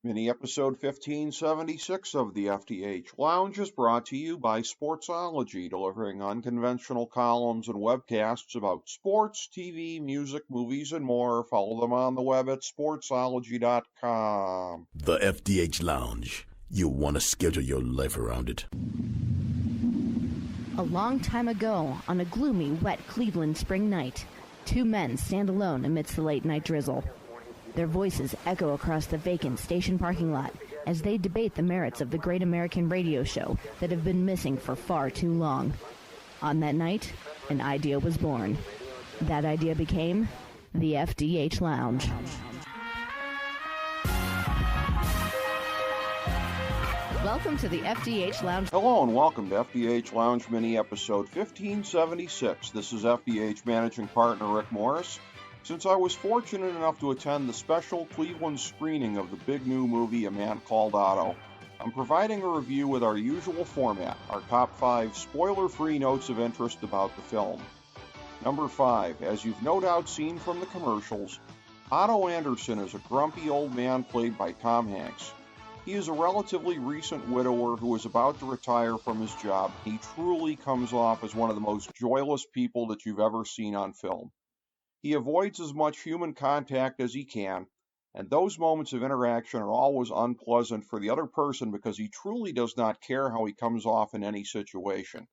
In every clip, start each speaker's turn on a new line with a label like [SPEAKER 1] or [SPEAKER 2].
[SPEAKER 1] Mini episode 1576 of the FDH Lounge is brought to you by Sportsology, delivering unconventional columns and webcasts about sports, TV, music, movies, and more. Follow them on the web at sportsology.com.
[SPEAKER 2] The FDH Lounge. You want to schedule your life around it.
[SPEAKER 3] A long time ago, on a gloomy, wet Cleveland spring night, two men stand alone amidst the late-night drizzle. Their voices echo across the vacant station parking lot as they debate the merits of the great American radio show that have been missing for far too long. On that night, an idea was born. That idea became the FDH Lounge. Welcome to the FDH Lounge.
[SPEAKER 1] Hello and welcome to FDH Lounge Mini episode 1576. This is FDH Managing Partner Rick Morris. Since I was fortunate enough to attend the special Cleveland screening of the big new movie A Man Called Otto, I'm providing a review with our usual format, our top 5 spoiler-free notes of interest about the film. Number 5, as you've no doubt seen from the commercials, Otto Anderson is a grumpy old man played by Tom Hanks. He is a relatively recent widower who is about to retire from his job. He truly comes off as one of the most joyless people that you've ever seen on film. He avoids as much human contact as he can, and those moments of interaction are always unpleasant for the other person because he truly does not care how he comes off in any situation.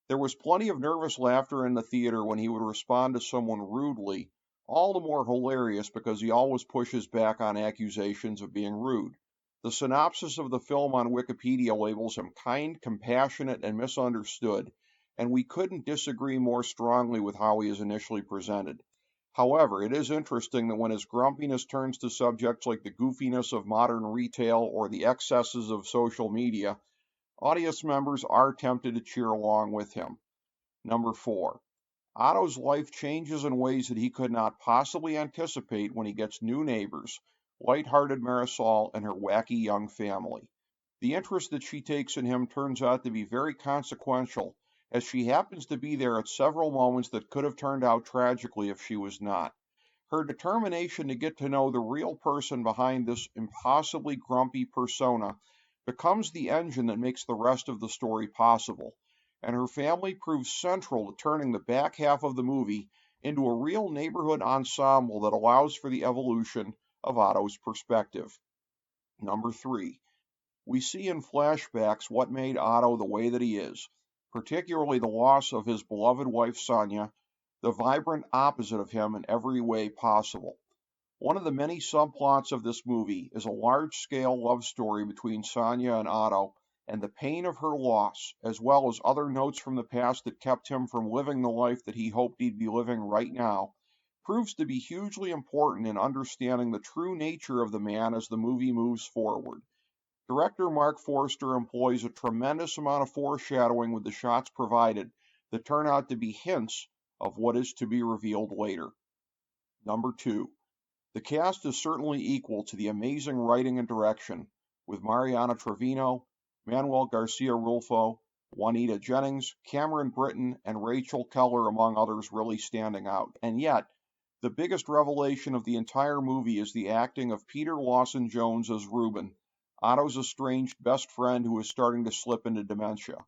[SPEAKER 1] There was plenty of nervous laughter in the theater when he would respond to someone rudely, all the more hilarious because he always pushes back on accusations of being rude. The synopsis of the film on Wikipedia labels him kind, compassionate, and misunderstood, and we couldn't disagree more strongly with how he is initially presented. However, it is interesting that when his grumpiness turns to subjects like the goofiness of modern retail or the excesses of social media, audience members are tempted to cheer along with him. Number 4. Otto's life changes in ways that he could not possibly anticipate when he gets new neighbors, light-hearted Marisol and her wacky young family. The interest that she takes in him turns out to be very consequential, as she happens to be there at several moments that could have turned out tragically if she was not. Her determination to get to know the real person behind this impossibly grumpy persona becomes the engine that makes the rest of the story possible, and her family proves central to turning the back half of the movie into a real neighborhood ensemble that allows for the evolution of Otto's perspective. Number 3. We see in flashbacks what made Otto the way that he is, particularly the loss of his beloved wife Sonia, the vibrant opposite of him in every way possible. One of the many subplots of this movie is a large-scale love story between Sonia and Otto, and the pain of her loss, as well as other notes from the past that kept him from living the life that he hoped he'd be living right now, proves to be hugely important in understanding the true nature of the man as the movie moves forward. Director Mark Forster employs a tremendous amount of foreshadowing with the shots provided that turn out to be hints of what is to be revealed later. Number 2. The cast is certainly equal to the amazing writing and direction, with Mariana Trevino, Manuel Garcia Rulfo, Juanita Jennings, Cameron Britton, and Rachel Keller, among others, really standing out. And yet, the biggest revelation of the entire movie is the acting of Peter Lawson Jones as Reuben, Otto's estranged best friend who is starting to slip into dementia.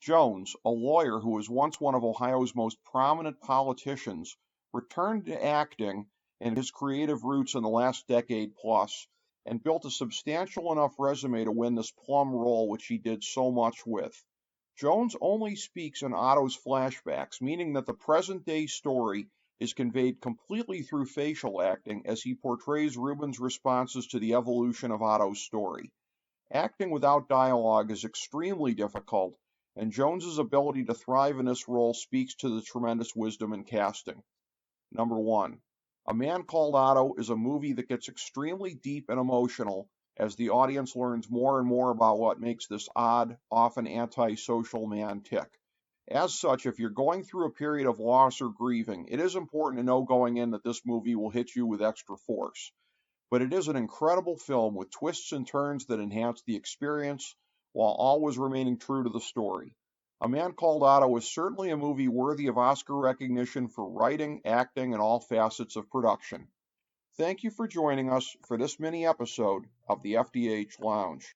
[SPEAKER 1] Jones, a lawyer who was once one of Ohio's most prominent politicians, returned to acting and his creative roots in the last decade plus, and built a substantial enough resume to win this plum role which he did so much with. Jones only speaks in Otto's flashbacks, meaning that the present-day story is conveyed completely through facial acting as he portrays Reuben's responses to the evolution of Otto's story. Acting without dialogue is extremely difficult, and Jones's ability to thrive in this role speaks to the tremendous wisdom in casting. Number 1. A Man Called Otto is a movie that gets extremely deep and emotional as the audience learns more and more about what makes this odd, often antisocial man tick. As such, if you're going through a period of loss or grieving, it is important to know going in that this movie will hit you with extra force. But it is an incredible film with twists and turns that enhance the experience while always remaining true to the story. A Man Called Otto is certainly a movie worthy of Oscar recognition for writing, acting, and all facets of production. Thank you for joining us for this mini episode of the FDH Lounge.